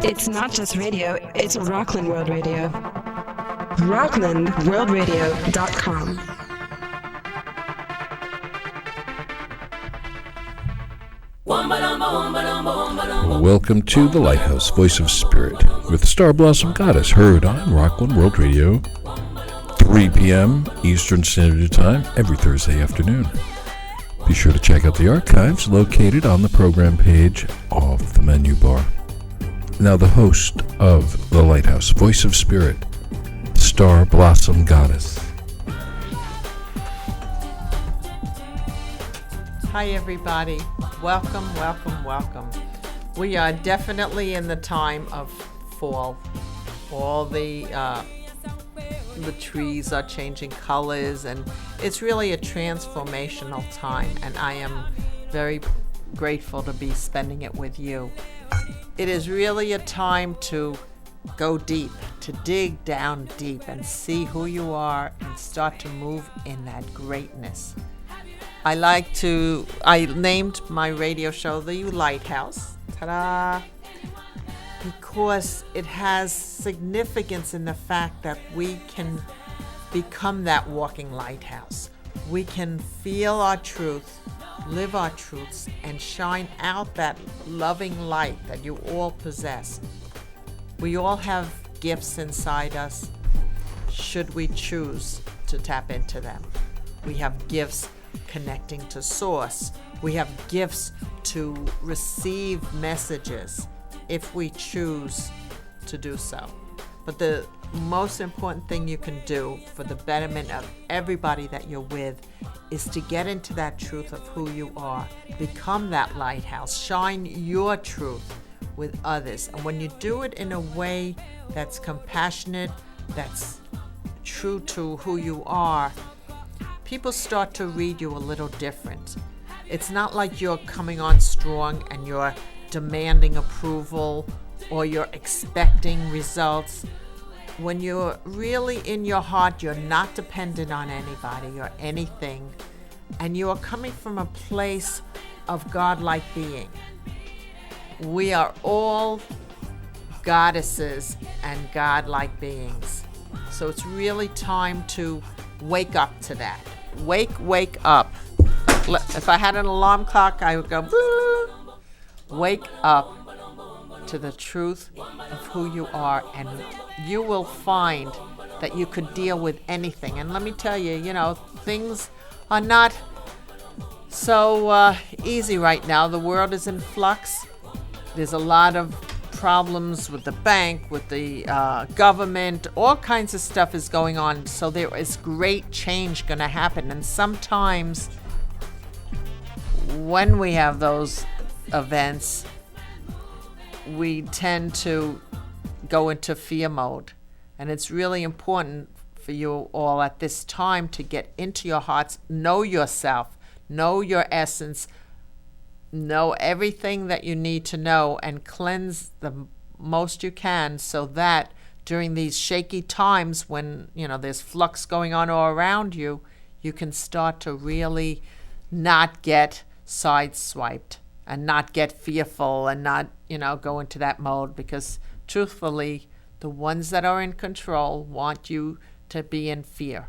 It's not just radio, it's Rockland World Radio. RocklandWorldRadio.com. Welcome to the Lighthouse, Voice of Spirit, with Star Blossom Goddess, heard on Rockland World Radio, 3 p.m. Eastern Standard Time, every Thursday afternoon. Be sure to check out the archives located on the program page off the menu bar. Now the host of the Lighthouse, Voice of Spirit, Star Blossom Goddess. Hi everybody, welcome, welcome, welcome. We are definitely in the time of fall. All the trees are changing colors, and it's really a transformational time, and I am very grateful to be spending it with you. It is really a time to go deep, to dig down deep and see who you are and start to move in that greatness. I named my radio show the Lighthouse, ta-da, because it has significance in the fact that we can become that walking lighthouse. We can feel our truth, live our truths, and shine out that loving light that you all possess. We all have gifts inside us, should we choose to tap into them. We have gifts connecting to source. We have gifts to receive messages if we choose to do so. But the most important thing you can do for the betterment of everybody that you're with is to get into that truth of who you are. Become that lighthouse. Shine your truth with others. And when you do it in a way that's compassionate, that's true to who you are, people start to read you a little different. It's not like you're coming on strong and you're demanding approval or you're expecting results. When you're really in your heart, you're not dependent on anybody or anything, and you are coming from a place of godlike being. We are all goddesses and godlike beings. So it's really time to wake up to that. Wake up. If I had an alarm clock, I would go, wake up to the truth of who you are, and you will find that you could deal with anything. And let me tell you, things are not so easy right now. The world is in flux. There's a lot of problems with the bank, with the government, all kinds of stuff is going on. So there is great change going to happen. And sometimes when we have those events, we tend to go into fear mode. And it's really important for you all at this time to get into your hearts, know yourself, know your essence, know everything that you need to know, and cleanse the most you can, so that during these shaky times when there's flux going on all around you, you can start to really not get sideswiped and not get fearful and not go into that mode, because truthfully the ones that are in control want you to be in fear.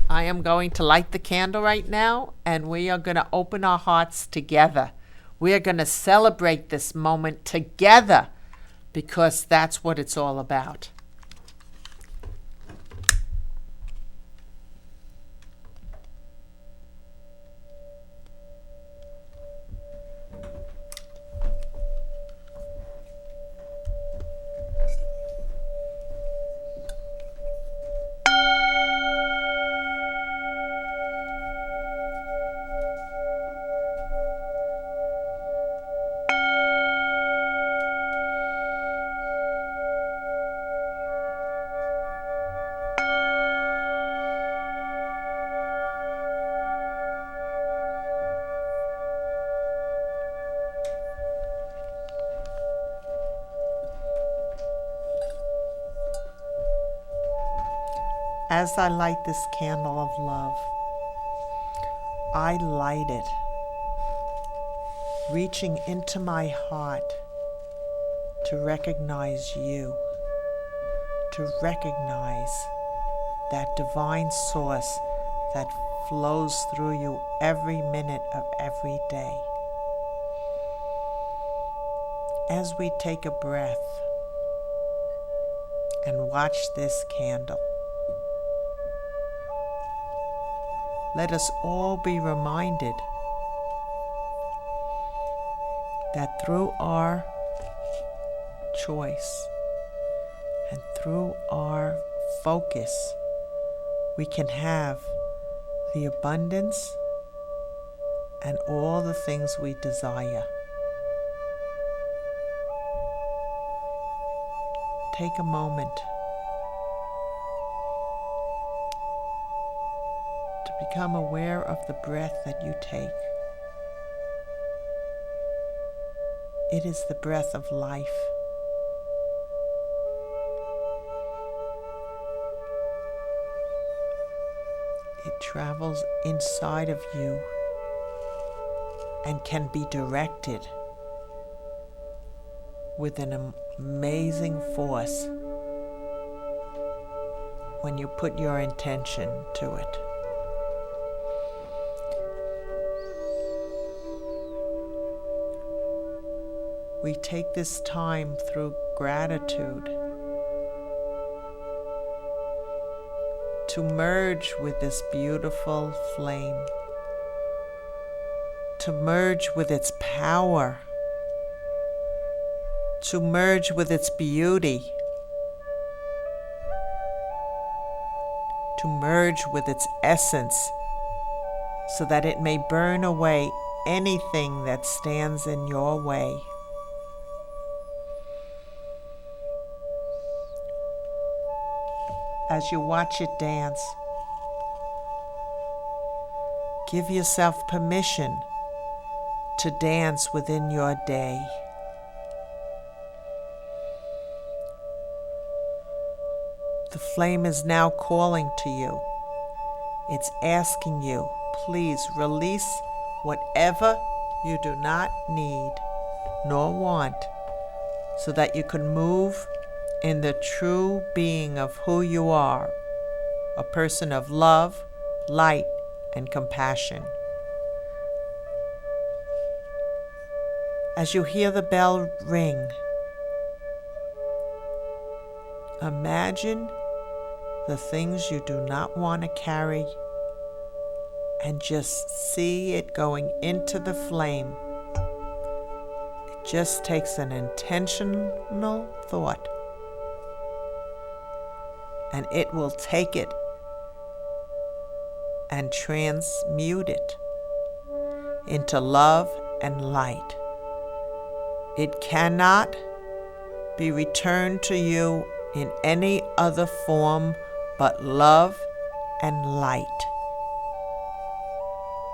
I am going to light the candle right now, and we are going to open our hearts together. We are going to celebrate this moment together, because that's what it's all about. As I light this candle of love, I light it reaching into my heart to recognize you, to recognize that divine source that flows through you every minute of every day. As we take a breath and watch this candle, let us all be reminded that through our choice and through our focus, we can have the abundance and all the things we desire. Take a moment to become aware of the breath that you take. It is the breath of life. It travels inside of you and can be directed with an amazing force when you put your intention to it. We take this time through gratitude to merge with this beautiful flame, to merge with its power, to merge with its beauty, to merge with its essence, so that it may burn away anything that stands in your way. As you watch it dance, give yourself permission to dance within your day. The flame is now calling to you. It's asking you, please release whatever you do not need nor want, so that you can move in the true being of who you are, a person of love, light, and compassion. As you hear the bell ring, imagine the things you do not want to carry and just see it going into the flame. It just takes an intentional thought, and it will take it and transmute it into love and light. It cannot be returned to you in any other form but love and light.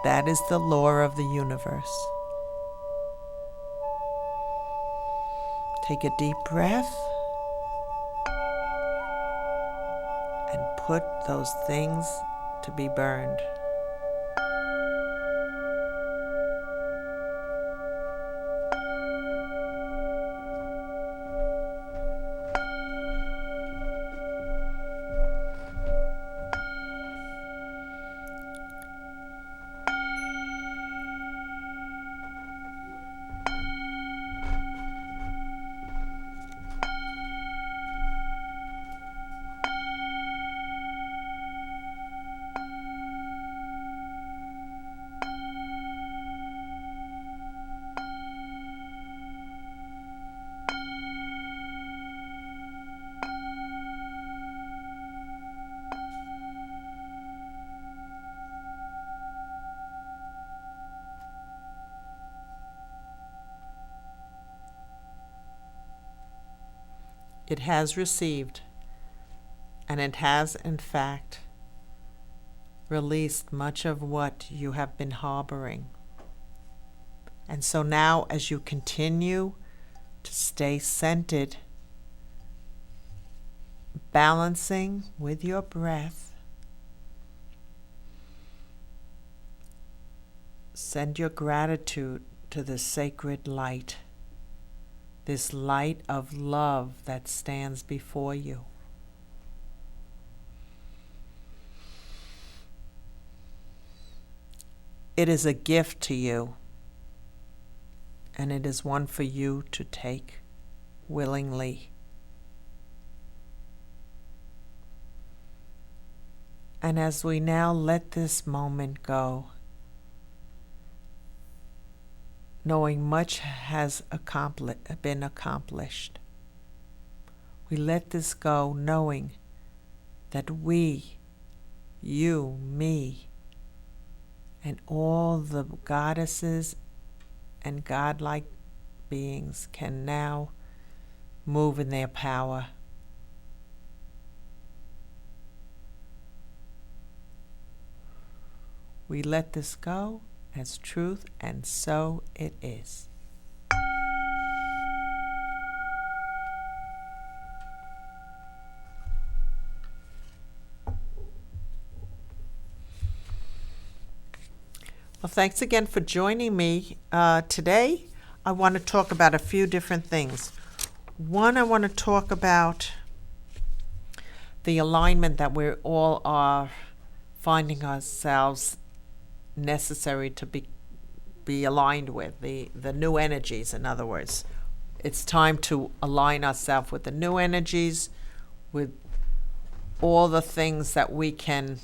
That is the law of the universe. Take a deep breath and put those things to be burned. It has received, and it has, in fact, released much of what you have been harboring. And so now, as you continue to stay centered, balancing with your breath, send your gratitude to the sacred light, this light of love that stands before you. It is a gift to you, and it is one for you to take willingly. And as we now let this moment go, knowing much has been accomplished, we let this go knowing that we, you, me, and all the goddesses and godlike beings can now move in their power. We let this go as truth, and so it is. Well, thanks again for joining me. Today, I want to talk about a few different things. One, I want to talk about the alignment that we all are finding ourselves necessary to be aligned with, the new energies, in other words. It's time to align ourselves with the new energies, with all the things that we can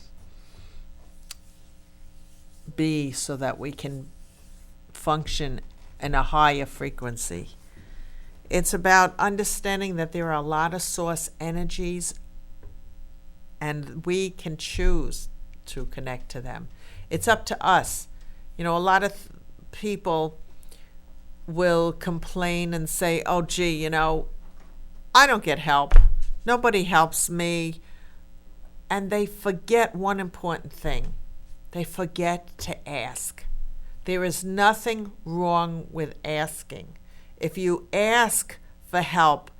be so that we can function in a higher frequency. It's about understanding that there are a lot of source energies and we can choose to connect to them. It's up to us. You know, a lot of people will complain and say, oh, gee, you know, I don't get help. Nobody helps me. And they forget one important thing. They forget to ask. There is nothing wrong with asking. If you ask for help,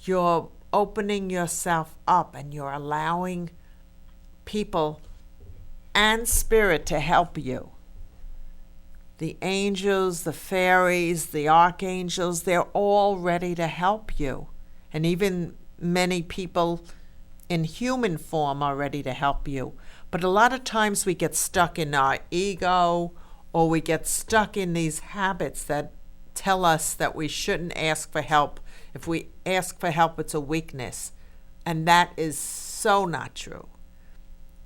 you're opening yourself up and you're allowing people and spirit to help you. The angels, the fairies, the archangels, they're all ready to help you. And even many people in human form are ready to help you. But a lot of times we get stuck in our ego, or we get stuck in these habits that tell us that we shouldn't ask for help. If we ask for help, it's a weakness. And that is so not true.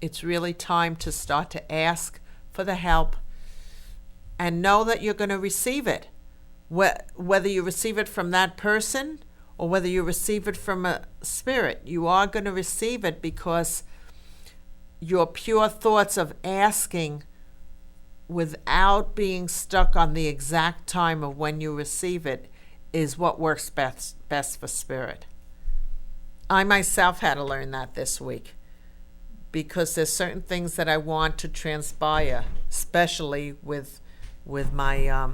It's really time to start to ask for the help and know that you're going to receive it. Whether you receive it from that person or whether you receive it from a spirit, you are going to receive it, because your pure thoughts of asking without being stuck on the exact time of when you receive it is what works best for spirit. I myself had to learn that this week, because there's certain things that I want to transpire, especially with my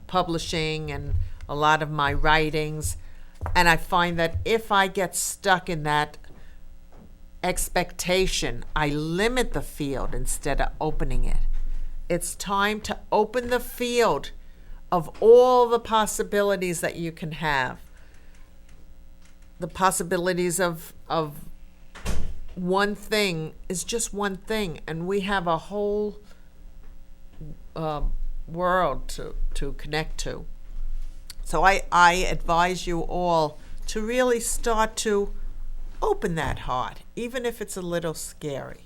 publishing and a lot of my writings. And I find that if I get stuck in that expectation, I limit the field instead of opening it. It's time to open the field of all the possibilities that you can have. The possibilities of one thing is just one thing, and we have a whole world to connect to. So I advise you all to really start to open that heart, even if it's a little scary.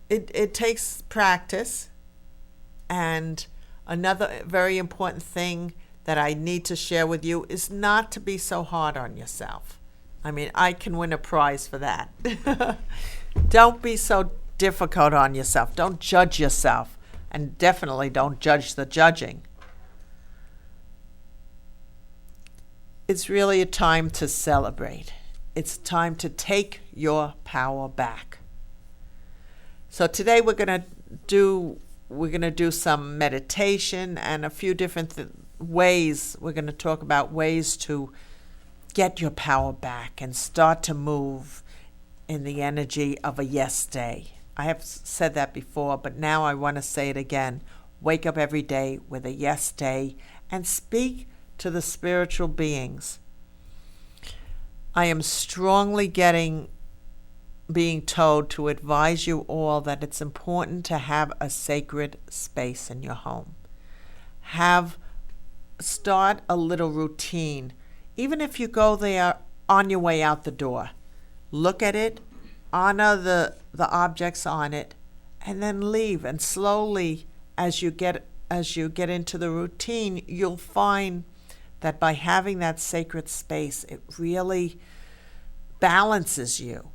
It takes practice. And another very important thing that I need to share with you is not to be so hard on yourself. I mean, I can win a prize for that. Don't be so difficult on yourself. Don't judge yourself. And definitely don't judge the judging. It's really a time to celebrate. It's time to take your power back. So today we're going to do some meditation and a few different ways. We're going to talk about ways to get your power back and start to move in the energy of a yes day. I have said that before, but now I want to say it again. wake up every day with a yes day and speak to the spiritual beings. I am strongly being told to advise you all that it's important to have a sacred space in your home. Start a little routine. Even if you go there on your way out the door, look at it, honor the objects on it, and then leave. And slowly, as you get into the routine, you'll find that by having that sacred space, it really balances you.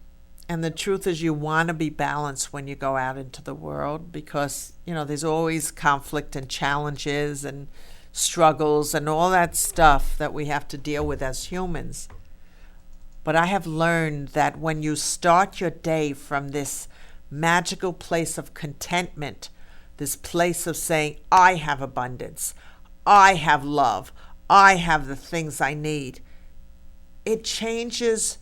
And the truth is, you want to be balanced when you go out into the world, because there's always conflict and challenges and struggles and all that stuff that we have to deal with as humans. But I have learned that when you start your day from this magical place of contentment, this place of saying, I have abundance, I have love, I have the things I need, it changes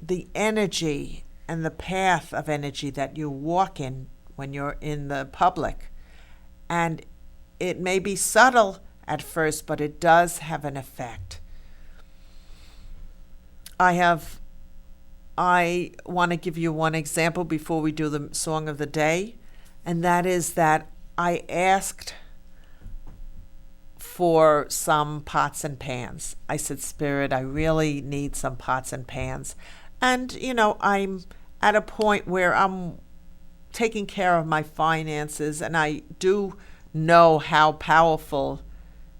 the energy and the path of energy that you walk in when you're in the public. And it may be subtle at first, but it does have an effect. I want to give you one example before we do the song of the day, and that is that I asked for some pots and pans. I said, Spirit, I really need some pots and pans. And, I'm at a point where I'm taking care of my finances, and I do know how powerful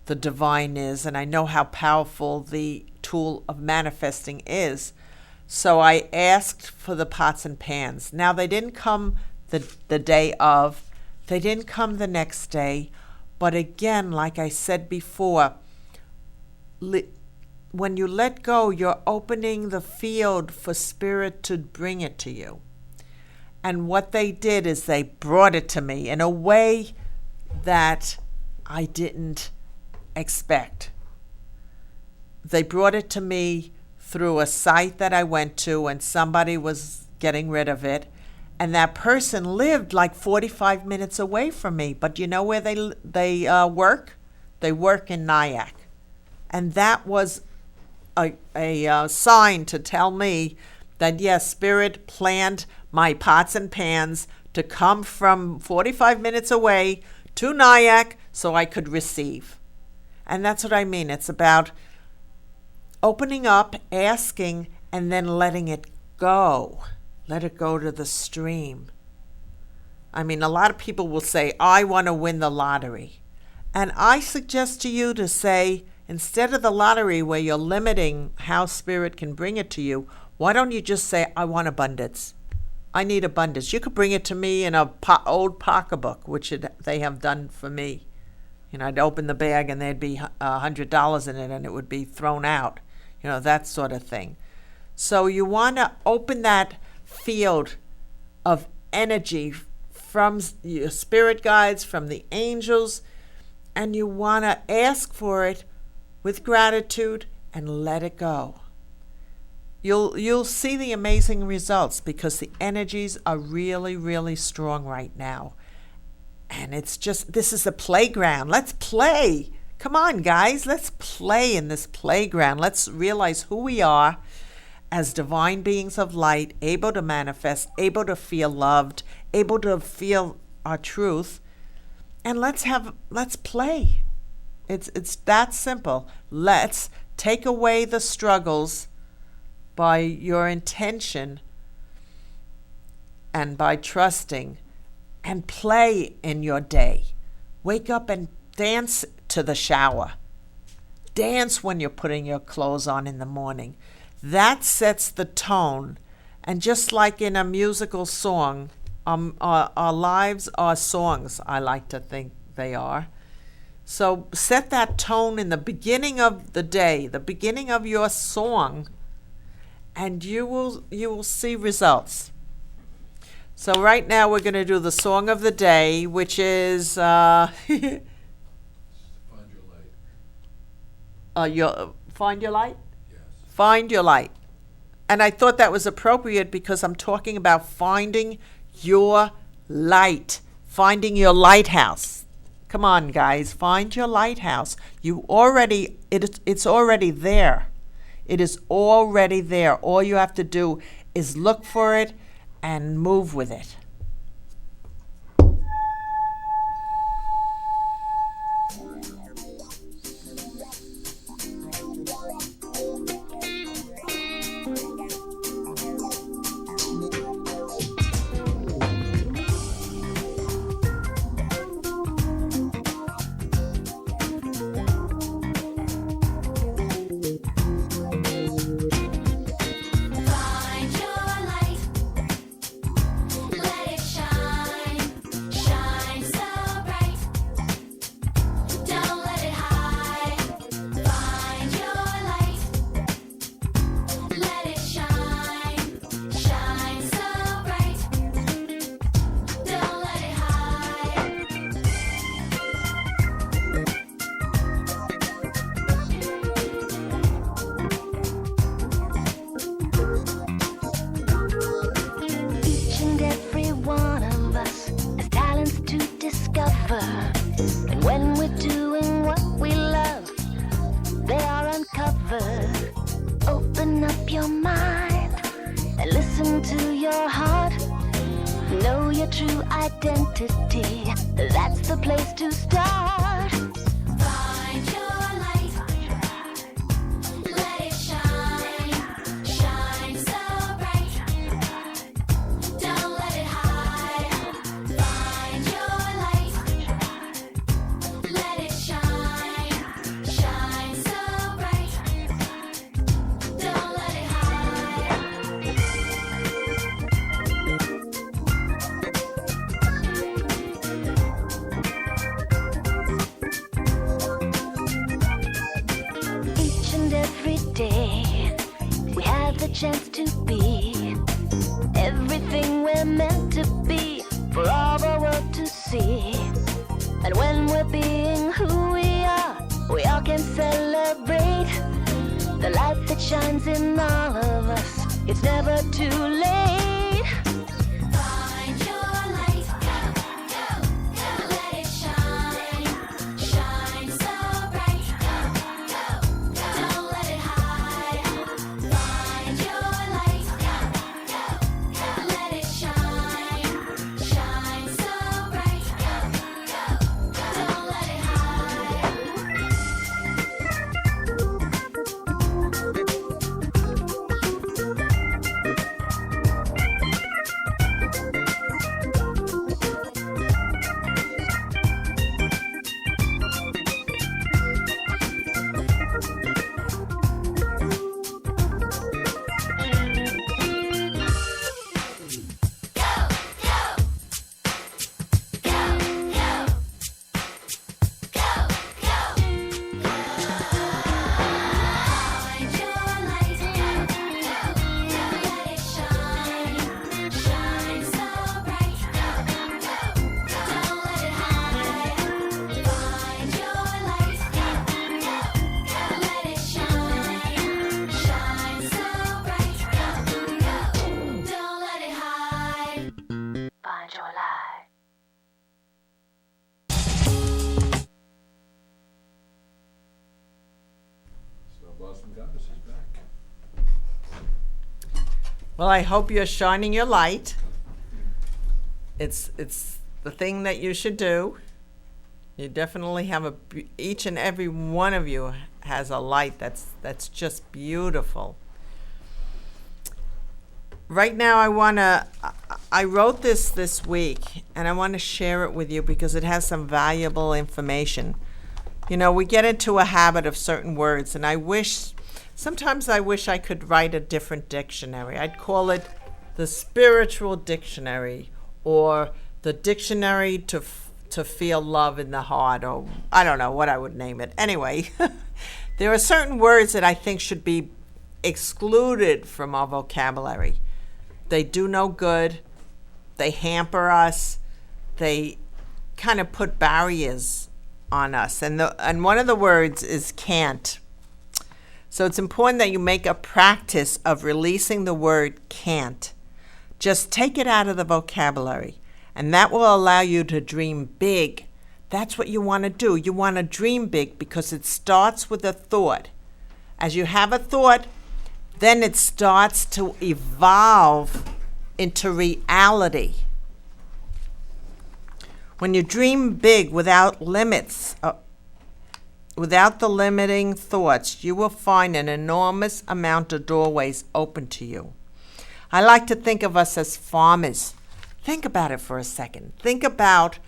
the divine is, and I know how powerful the tool of manifesting is. So I asked for the pots and pans. Now, they didn't come the day of, they didn't come the next day, but again, like I said before, when you let go, you're opening the field for Spirit to bring it to you. And what they did is they brought it to me in a way that I didn't expect. They brought it to me through a site that I went to, and somebody was getting rid of it, and that person lived like 45 minutes away from me. But you know where they work? They work in Nyack. And that was a sign to tell me that, yes, Spirit planned my pots and pans to come from 45 minutes away to Nyack so I could receive. And that's what I mean. It's about opening up, asking, and then letting it go. Let it go to the stream. I mean, a lot of people will say, I want to win the lottery. And I suggest to you to say, instead of the lottery where you're limiting how Spirit can bring it to you, why don't you just say, I want abundance. I need abundance. You could bring it to me in a old pocketbook, which they have done for me. I'd open the bag and there'd be $100 in it, and it would be thrown out. That sort of thing. So you want to open that field of energy from your spirit guides, from the angels, and you want to ask for it with gratitude and let it go. You'll see the amazing results, because the energies are really, really strong right now. And it's just, this is a playground. Let's play. Come on, guys. Let's play in this playground. Let's realize who we are as divine beings of light, able to manifest, able to feel loved, able to feel our truth. And let's play. It's that simple. Let's take away the struggles by your intention and by trusting, and play in your day. Wake up and dance to the shower. Dance when you're putting your clothes on in the morning. That sets the tone. And just like in a musical song, our lives are songs, I like to think they are. So set that tone in the beginning of the day, the beginning of your song, and you will see results. So right now we're going to do the song of the day, which is Find Your Light. Find Your Light? Yes. Find Your Light. And I thought that was appropriate because I'm talking about finding your light, finding your lighthouse. Come on, guys, find your lighthouse. It's already there. It is already there. All you have to do is look for it and move with it. And when we're doing what we love, they are uncovered. Open up your mind and listen to your heart. Know your true identity. That's the place to start. Find your light. Let it shine. Shine so bright. Don't let it hide. Find your light. Let it shine. Shine so bright. Don't let it hide. Each and every day, we have the chance to be everything we're meant to be for all the world to see. And when we're being who we all can celebrate the light that shines in all of us. It's never too late. Find your light. Go, go, go. Let it shine. Shine so bright. Go, go, go. Don't let it hide. Find your light. Go, go, go. Let it shine. Shine so bright. Go, go, go. Don't let it hide. Find your light. Go, go, go. Let it shine. Shine so bright. Go, go, go. Don't let it hide. Find your light. Go, go, go. Let it shine. Shine so bright. Go, go. Don't let it hide. Find your light. Well, I hope you're shining your light. It's the thing that you should do. You definitely have each and every one of you has a light that's just beautiful. Right now I wrote this week, and I want to share it with you because it has some valuable information. You know, we get into a habit of certain words, and sometimes I wish I could write a different dictionary. I'd call it the spiritual dictionary, or the dictionary to feel love in the heart, or I don't know what I would name it. Anyway, there are certain words that I think should be excluded from our vocabulary. They do no good. They hamper us. They kind of put barriers on us. And one of the words is can't. So it's important that you make a practice of releasing the word can't. Just take it out of the vocabulary, and that will allow you to dream big, That's what you want to do. You want to dream big because it starts with a thought. As you have a thought, then it starts to evolve into reality. When you dream big without limits, without the limiting thoughts, you will find an enormous amount of doorways open to you. I like to think of us as farmers. Think about it for a second. Think about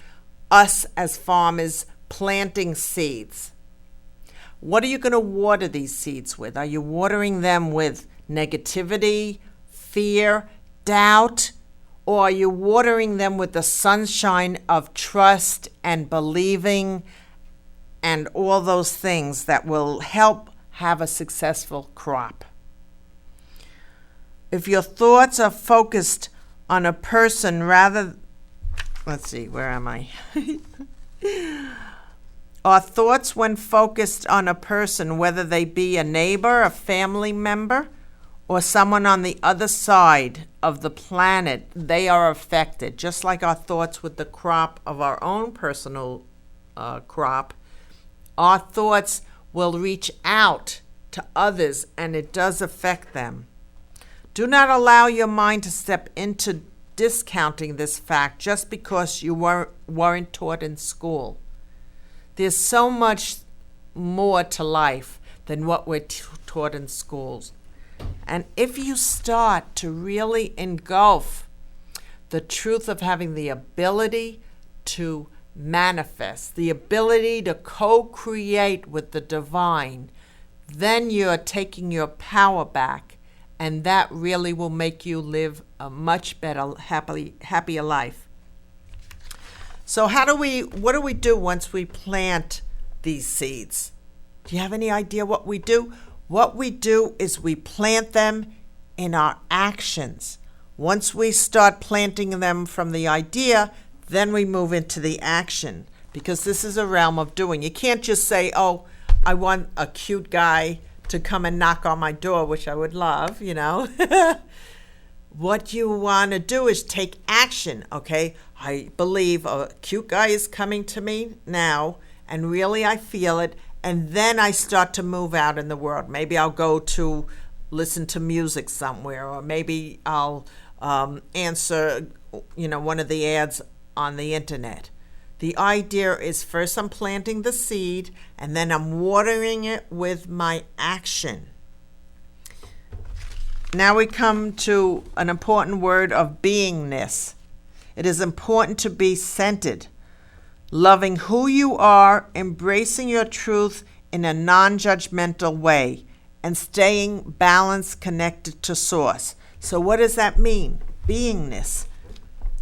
us as farmers planting seeds. What are you going to water these seeds with? Are you watering them with negativity, fear, doubt? Or are you watering them with the sunshine of trust and believing and all those things that will help have a successful crop? If your thoughts are focused on a person let's see, where am I? Our thoughts, when focused on a person, whether they be a neighbor, a family member, or someone on the other side of the planet, they are affected. Just like our thoughts with the crop of our own personal crop, our thoughts will reach out to others, and it does affect them. Do not allow your mind to step into discounting this fact just because you weren't taught in school. There's so much more to life than what we're taught in schools. And if you start to really engulf the truth of having the ability to manifest, the ability to co-create with the divine, then you're taking your power back. And that really will make you live a much better, happier life. So what do we do once we plant these seeds? Do you have any idea what we do? What we do is we plant them in our actions. Once we start planting them from the idea, then we move into the action, because this is a realm of doing. You can't just say, oh, I want a cute guy to come and knock on my door, which I would love, What you want to do is take action, okay? I believe a cute guy is coming to me now, and really I feel it, and then I start to move out in the world. Maybe I'll go to listen to music somewhere, or maybe I'll answer, one of the ads on the internet. The idea is first I'm planting the seed, and then I'm watering it with my action. Now we come to an important word of beingness. It is important to be centered, loving who you are, embracing your truth in a non-judgmental way, and staying balanced, connected to source. So what does that mean? Beingness.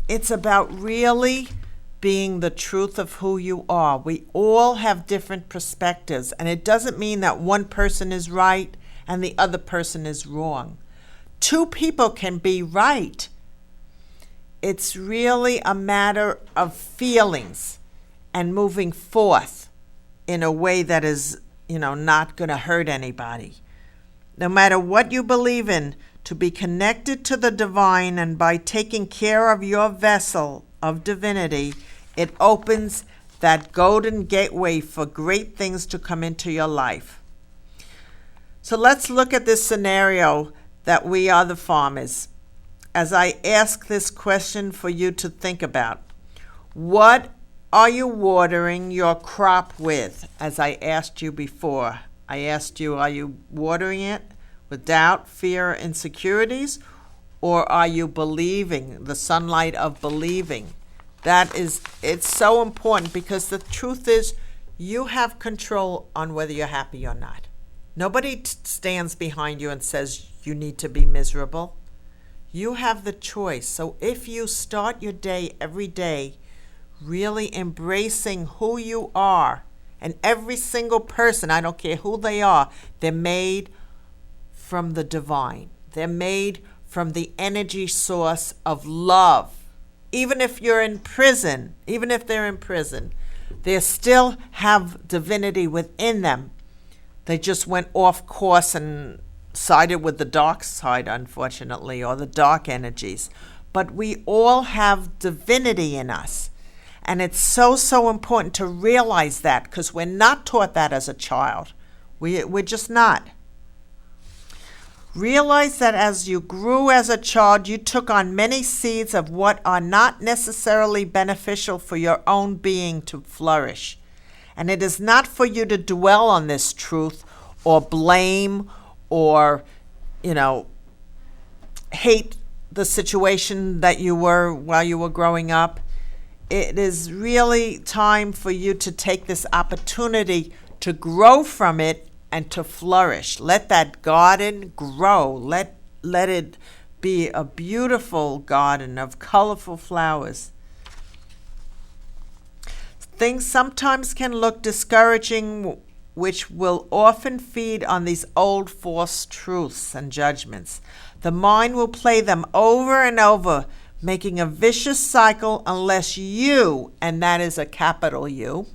It's about really being the truth of who you are. We all have different perspectives, and it doesn't mean that one person is right and the other person is wrong. Two people can be right. It's really a matter of feelings and moving forth in a way that is, not going to hurt anybody. No matter what you believe in, to be connected to the divine, and by taking care of your vessel of divinity, it opens that golden gateway for great things to come into your life. So let's look at this scenario that we are the farmers. As I ask this question for you to think about, what are you watering your crop with? As I asked you before, I asked you, are you watering it with doubt, fear, insecurities, or are you believing, the sunlight of believing? It's so important, because the truth is you have control on whether you're happy or not. Nobody stands behind you and says you need to be miserable. You have the choice. So if you start your day every day really embracing who you are, and every single person, I don't care who they are, they're made from the divine. They're made from the energy source of love. Even if they're in prison, they still have divinity within them. They just went off course and sided with the dark side, unfortunately, or the dark energies. But we all have divinity in us. And it's so, so important to realize that, because we're not taught that as a child. We're just not. Realize that as you grew as a child, you took on many seeds of what are not necessarily beneficial for your own being to flourish. And it is not for you to dwell on this truth or blame or, hate the situation that you were while you were growing up. It is really time for you to take this opportunity to grow from it and to flourish. Let that garden grow. Let it be a beautiful garden of colorful flowers. Things sometimes can look discouraging, which will often feed on these old false truths and judgments. The mind will play them over and over, making a vicious cycle unless you, and that is a capital U,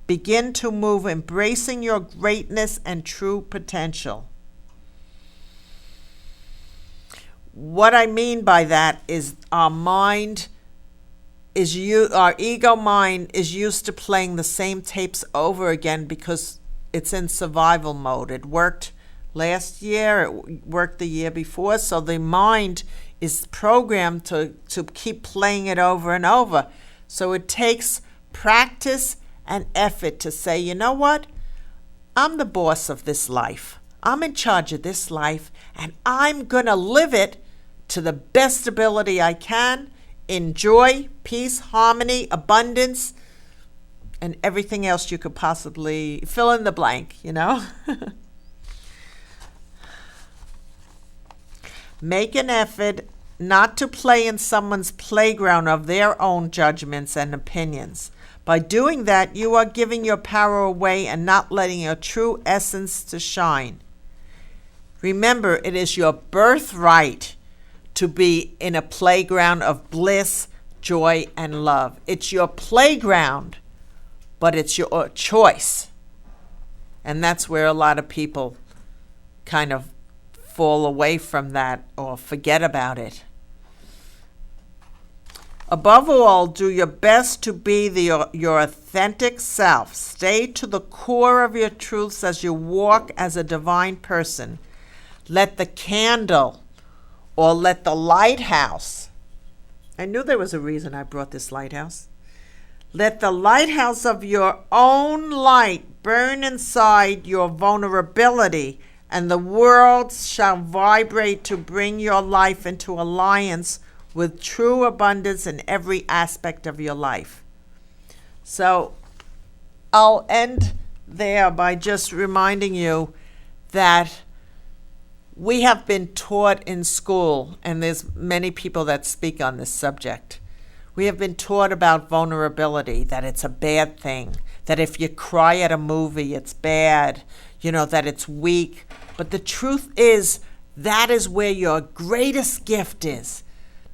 begin to move, embracing your greatness and true potential. What I mean by that is our ego mind is used to playing the same tapes over again because it's in survival mode. It worked last year, it worked the year before, so the mind is programmed to keep playing it over and over. So it takes practice and effort to say, you know what? I'm the boss of this life. I'm in charge of this life, and I'm going to live it to the best ability I can, in joy, peace, harmony, abundance, and everything else you could possibly fill in the blank, Make an effort not to play in someone's playground of their own judgments and opinions. By doing that, you are giving your power away and not letting your true essence to shine. Remember, it is your birthright to be in a playground of bliss, joy, and love. It's your playground, but it's your choice. And that's where a lot of people kind of fall away from that or forget about it. Above all, do your best to be your authentic self. Stay to the core of your truths as you walk as a divine person. Let the candle, or let the lighthouse, I knew there was a reason I brought this lighthouse. Let the lighthouse of your own light burn inside your vulnerability, and the world shall vibrate to bring your life into alliance with true abundance in every aspect of your life. So I'll end there by just reminding you that we have been taught in school, and there's many people that speak on this subject. We have been taught about vulnerability, that it's a bad thing, that if you cry at a movie, it's bad, that it's weak. But the truth is, that is where your greatest gift is.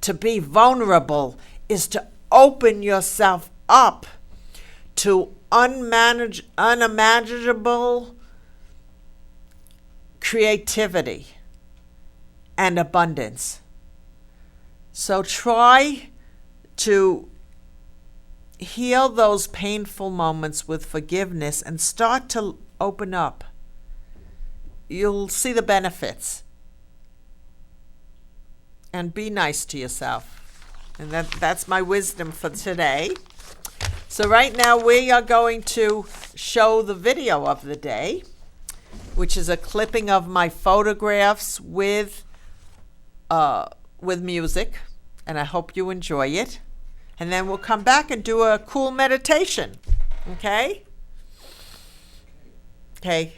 To be vulnerable is to open yourself up to unimaginable creativity and abundance. So try to heal those painful moments with forgiveness and start to open up. You'll see the benefits. And be nice to yourself. And that's my wisdom for today. So right now we are going to show the video of the day, which is a clipping of my photographs with music. And I hope you enjoy it. And then we'll come back and do a cool meditation. Okay? Okay.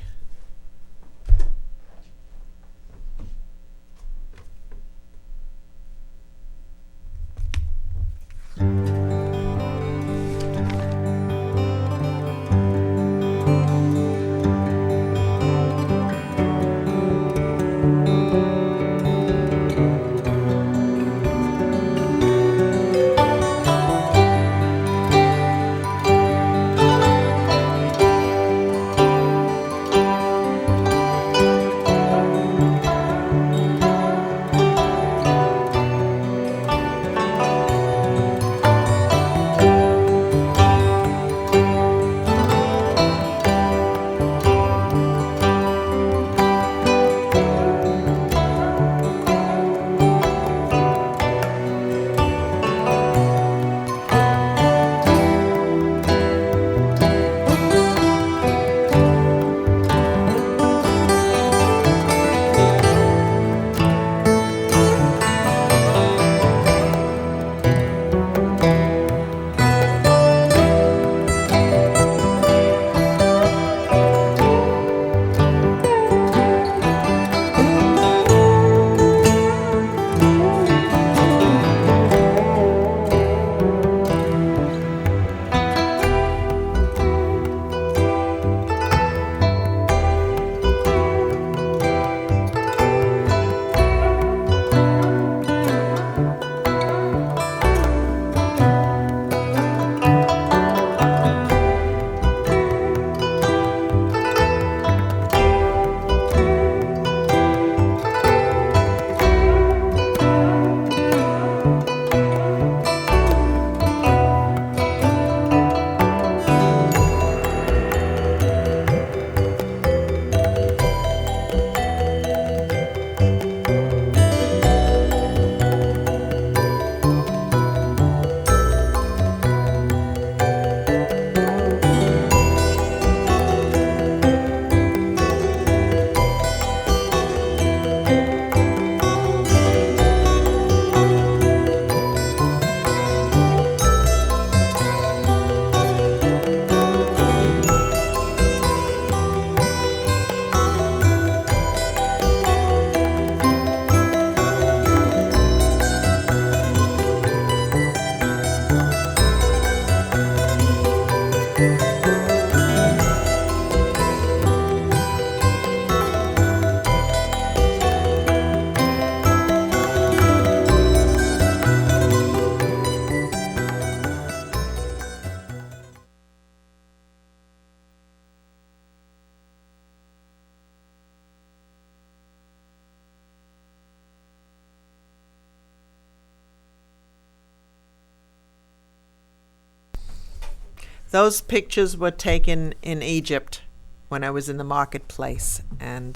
Those pictures were taken in Egypt when I was in the marketplace, and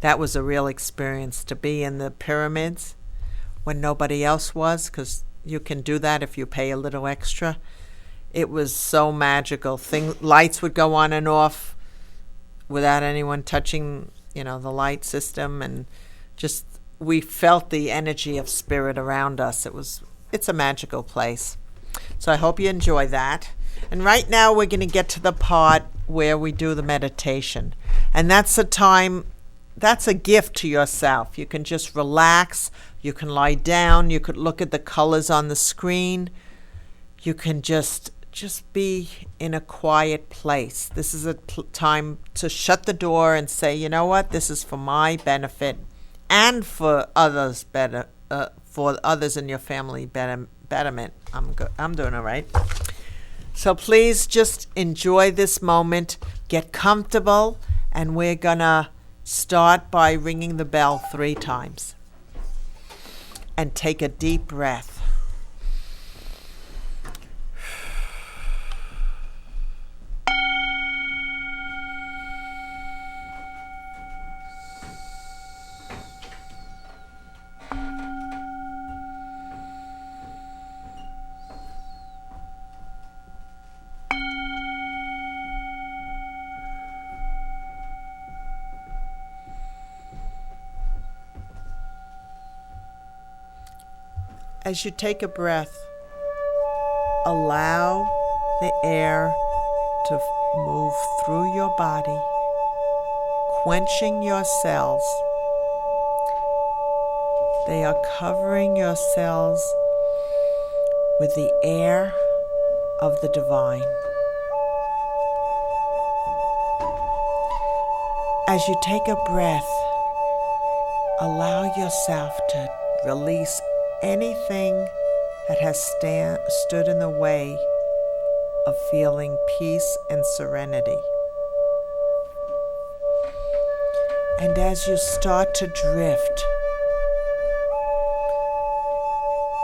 that was a real experience to be in the pyramids when nobody else was, because you can do that if you pay a little extra. It was so magical. Lights would go on and off without anyone touching, the light system, and just we felt the energy of spirit around us. It's a magical place. So I hope you enjoy that. And right now we're going to get to the part where we do the meditation. And that's a gift to yourself. You can just relax. You can lie down. You could look at the colors on the screen. You can just be in a quiet place. This is a time to shut the door and say, you know what, this is for my benefit and for others for others in your family betterment. I'm doing all right. So please just enjoy this moment, get comfortable, and we're gonna start by ringing the bell 3 times. And take a deep breath. As you take a breath, allow the air to move through your body, quenching your cells. They are covering your cells with the air of the divine. As you take a breath, allow yourself to release anything that has stood in the way of feeling peace and serenity. And as you start to drift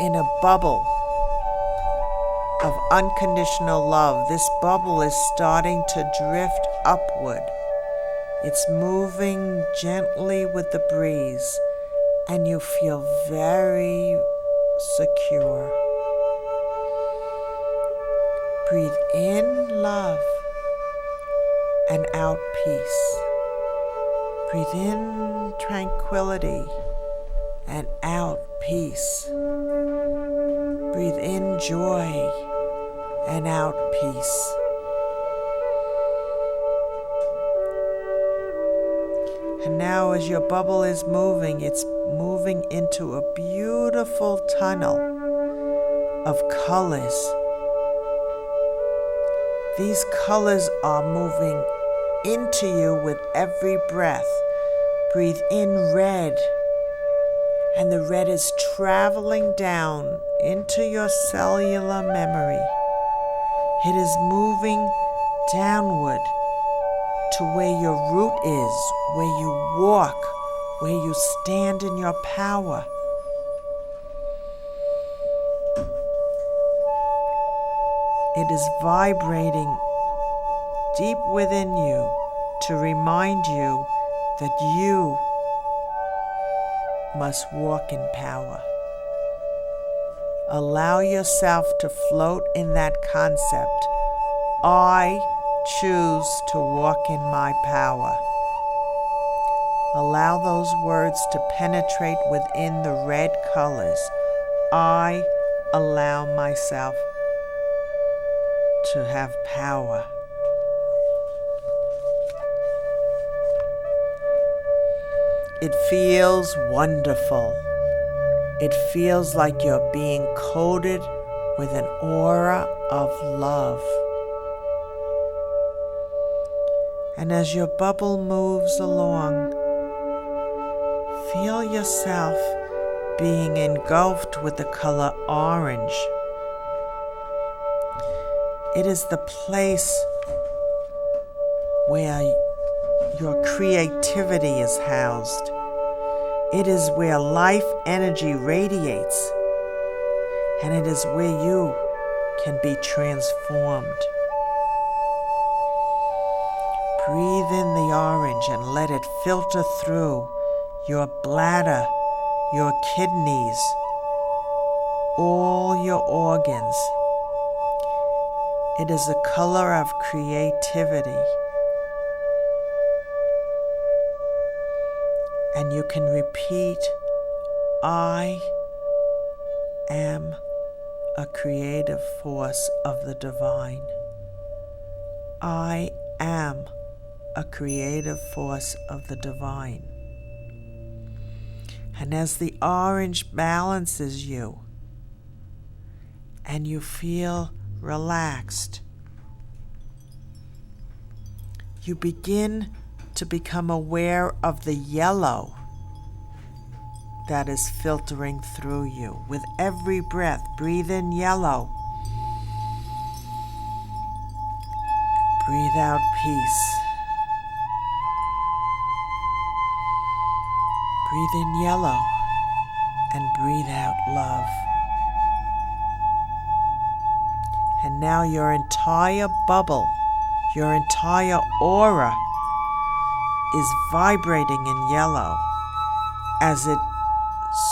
in a bubble of unconditional love, this bubble is starting to drift upward. It's moving gently with the breeze, and you feel very secure. Breathe in love and out peace. Breathe in tranquility and out peace. Breathe in joy and out peace. And now as your bubble is moving, it's moving into a beautiful tunnel of colors. These colors are moving into you with every breath. Breathe in red, and the red is traveling down into your cellular memory. It is moving downward to where your root is, where you walk, where you stand in your power. It is vibrating deep within you to remind you that you must walk in power. Allow yourself to float in that concept. I choose to walk in my power. Allow those words to penetrate within the red colors. I allow myself to have power. It feels wonderful. It feels like you're being coated with an aura of love. And as your bubble moves along, feel yourself being engulfed with the color orange. It is the place where your creativity is housed. It is where life energy radiates, and it is where you can be transformed. Breathe in the orange and let it filter through your bladder, your kidneys, all your organs. It is a color of creativity. And you can repeat, I am a creative force of the divine. I am a creative force of the divine. And as the orange balances you and you feel relaxed, you begin to become aware of the yellow that is filtering through you. With every breath, breathe in yellow. Breathe out peace. Breathe in yellow and breathe out love. And now your entire bubble, your entire aura is vibrating in yellow as it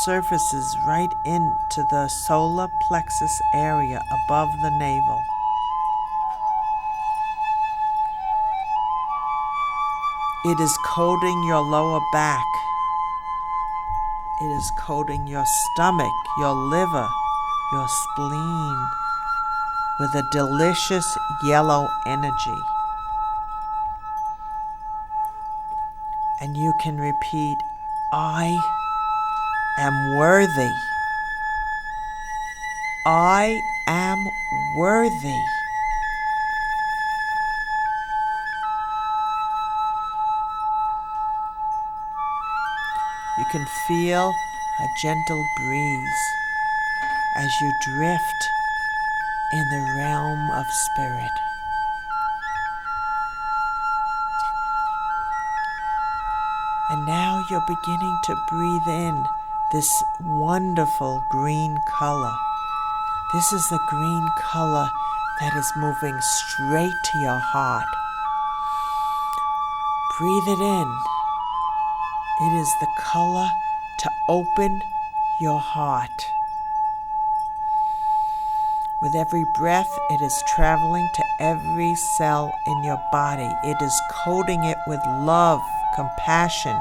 surfaces right into the solar plexus area above the navel. It is coating your lower back. It is coating your stomach, your liver, your spleen with a delicious yellow energy. And you can repeat, I am worthy. I am worthy. You can feel a gentle breeze as you drift in the realm of spirit. And now you're beginning to breathe in this wonderful green color. This is the green color that is moving straight to your heart. Breathe it in. It is the color to open your heart. With every breath, it is traveling to every cell in your body. It is coating it with love, compassion,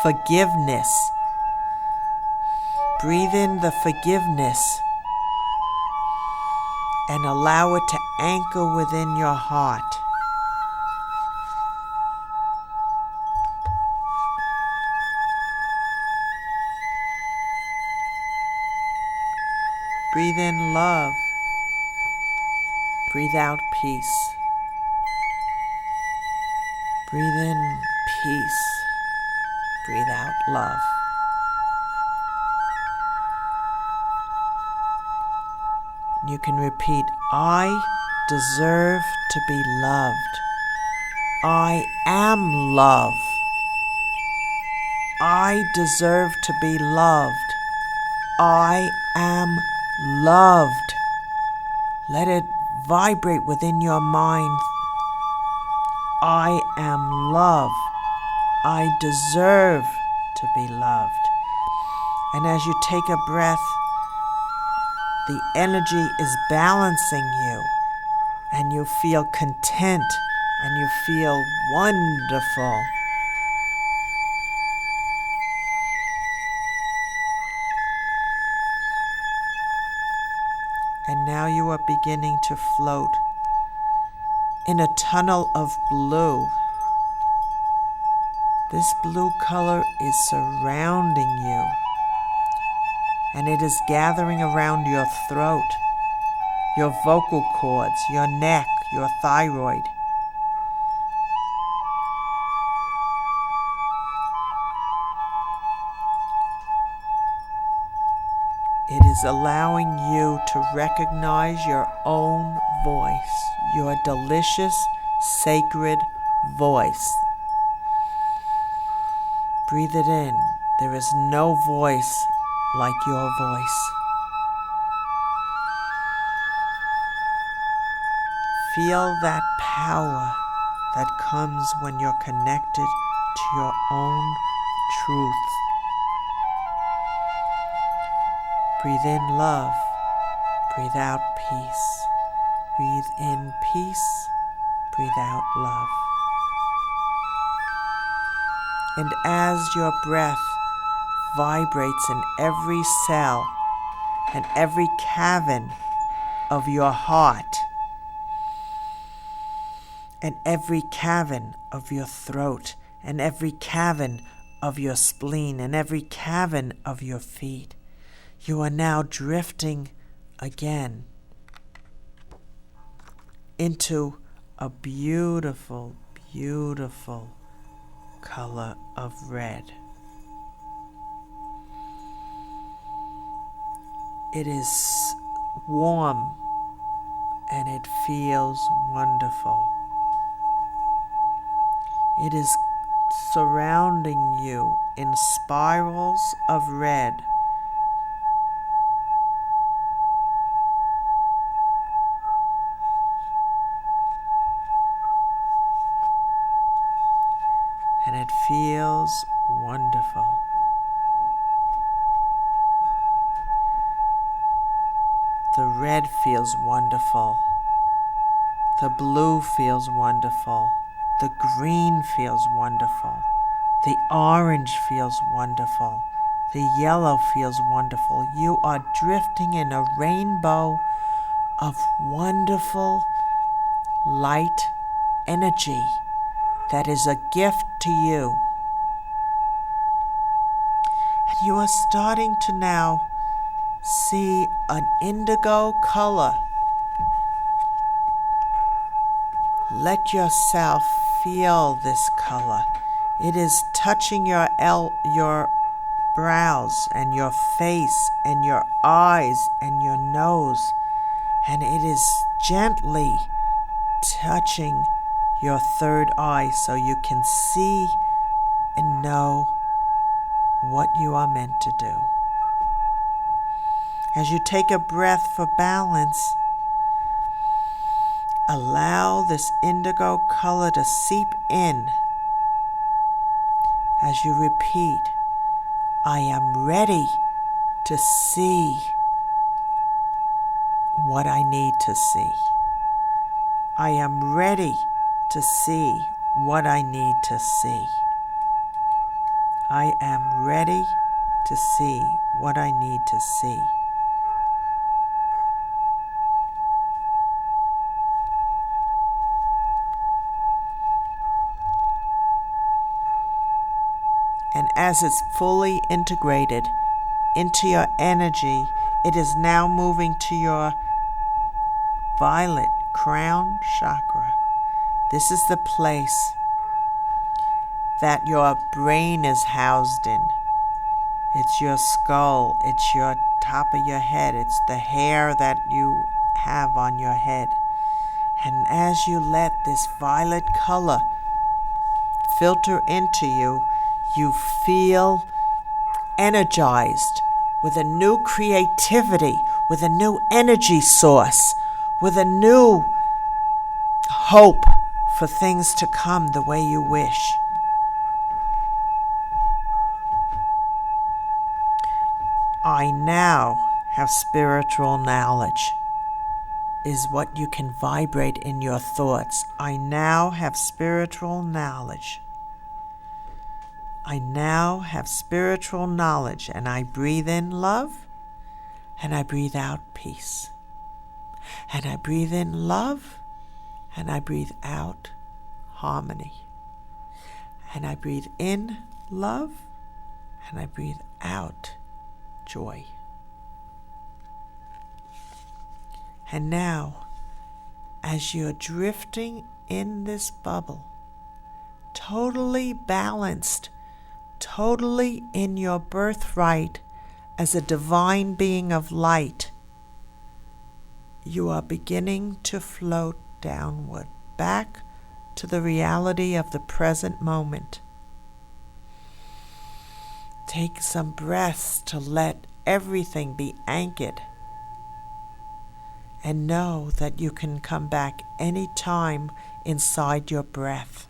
forgiveness. Breathe in the forgiveness and allow it to anchor within your heart. Breathe in love. Breathe out peace. Breathe in peace. Breathe out love. You can repeat, I deserve to be loved. I am love. I deserve to be loved. I am loved. Let it vibrate within your mind. I am love. I deserve to be loved. And as you take a breath, the energy is balancing you, and you feel content, and you feel wonderful. And now you are beginning to float in a tunnel of blue. This blue color is surrounding you, and it is gathering around your throat, your vocal cords, your neck, your thyroid. It is allowing you to recognize your own voice, your delicious, sacred voice. Breathe it in. There is no voice like your voice. Feel that power, that comes when you're connected to your own truth. Breathe in love, breathe out peace. Breathe in peace, breathe out love. And as your breath vibrates in every cell and every cavern of your heart, and every cavern of your throat, and every cavern of your spleen, and every cavern of your feet, you are now drifting again into a beautiful, beautiful color of red. It is warm and it feels wonderful. It is surrounding you in spirals of red. And it feels wonderful. The red feels wonderful. The blue feels wonderful. The green feels wonderful. The orange feels wonderful. The yellow feels wonderful. You are drifting in a rainbow of wonderful light energy that is a gift to you. And you are starting to now see an indigo color. Let yourself feel this color. It is touching your brows and your face and your eyes and your nose, and it is gently touching your third eye so you can see and know what you are meant to do. As you take a breath for balance, allow this indigo color to seep in as you repeat, I am ready to see what I need to see. I am ready to see what I need to see. I am ready to see what I need to see. And as it's fully integrated into your energy, it is now moving to your violet crown chakra. This is the place that your brain is housed in. It's your skull, it's your top of your head, it's the hair that you have on your head. And as you let this violet color filter into you, you feel energized with a new creativity, with a new energy source, with a new hope for things to come the way you wish. I now have spiritual knowledge, is what you can vibrate in your thoughts. I now have spiritual knowledge. I now have spiritual knowledge, and I breathe in love, and I breathe out peace. And I breathe in love, and I breathe out harmony. And I breathe in love, and I breathe out joy. And now, as you're drifting in this bubble, totally balanced, totally in your birthright as a divine being of light, you are beginning to float downward, back to the reality of the present moment. Take some breaths to let everything be anchored, and know that you can come back anytime inside your breath.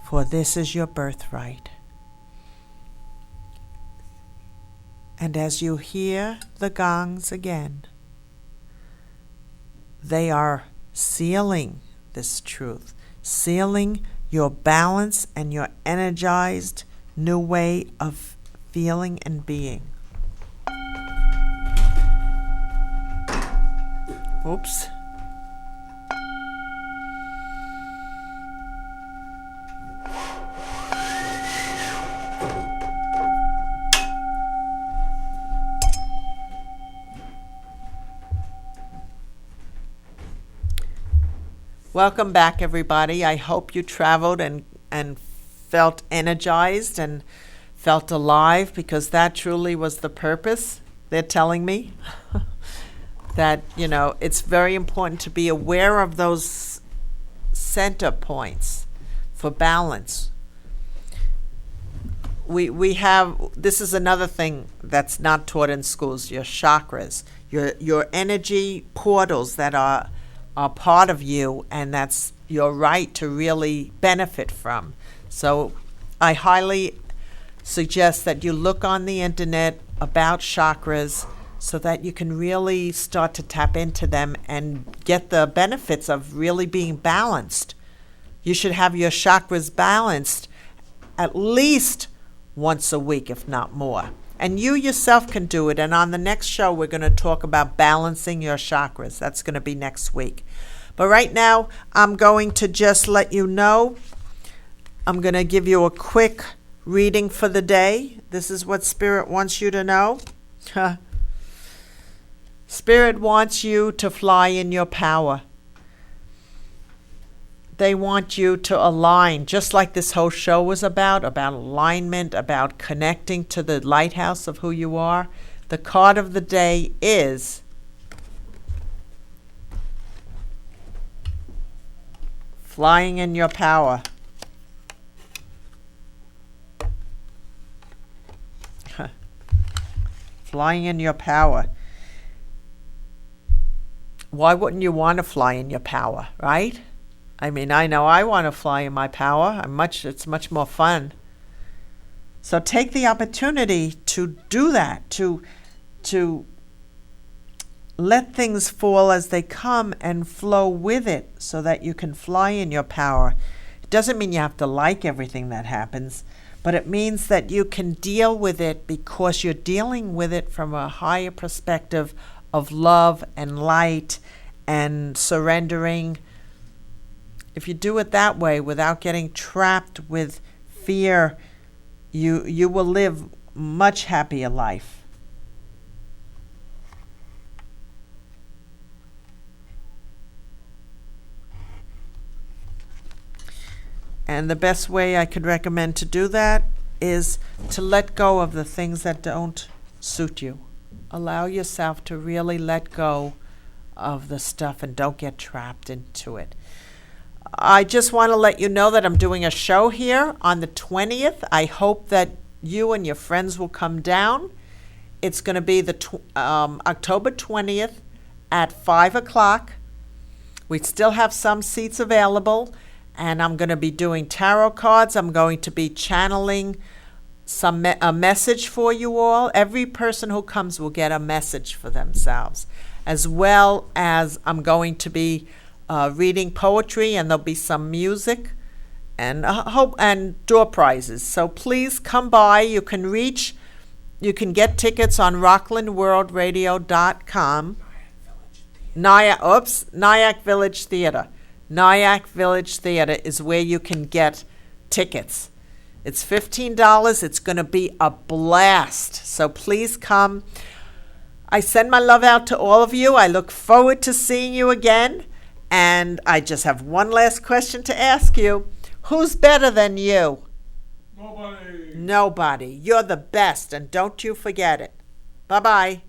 For this is your birthright. And as you hear the gongs again, they are sealing this truth, sealing your balance and your energized new way of feeling and being. Oops. Welcome back, everybody. I hope you traveled and felt energized and felt alive, because that truly was the purpose. They're telling me that, it's very important to be aware of those center points for balance. We have, this is another thing that's not taught in schools, your chakras, your energy portals that are part of you, and that's your right to really benefit from. So I highly suggest that you look on the internet about chakras so that you can really start to tap into them and get the benefits of really being balanced. You should have your chakras balanced at least once a week, if not more. And you yourself can do it. And on the next show, we're going to talk about balancing your chakras. That's going to be next week. But right now, I'm going to just let you know, I'm going to give you a quick reading for the day. This is what Spirit wants you to know. Spirit wants you to fly in your power. They want you to align, just like this whole show was about alignment, about connecting to the lighthouse of who you are. The card of the day is flying in your power. Flying in your power. Why wouldn't you want to fly in your power, right? I mean, I know I want to fly in my power. It's much more fun. So take the opportunity to do that, to let things fall as they come and flow with it so that you can fly in your power. It doesn't mean you have to like everything that happens, but it means that you can deal with it because you're dealing with it from a higher perspective of love and light and surrendering. If you do it that way without getting trapped with fear, you will live much happier life. And the best way I could recommend to do that is to let go of the things that don't suit you. Allow yourself to really let go of the stuff and don't get trapped into it. I just want to let you know that I'm doing a show here on the 20th. I hope that you and your friends will come down. It's going to be the October 20th at 5 o'clock. We still have some seats available, and I'm going to be doing tarot cards. I'm going to be channeling a message for you all. Every person who comes will get a message for themselves, as well as I'm going to be reading poetry, and there'll be some music and door prizes. So please come by. You can get tickets on rocklandworldradio.com. Nyack Village Theater. Nyack Village Theater is where you can get tickets. It's $15. It's going to be a blast. So please come. I send my love out to all of you. I look forward to seeing you again. And I just have one last question to ask you. Who's better than you? Nobody. Nobody. You're the best, and don't you forget it. Bye-bye.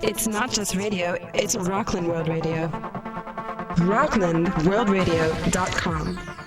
It's It's not just radio, it's Rockland World Radio. RocklandWorldRadio.com.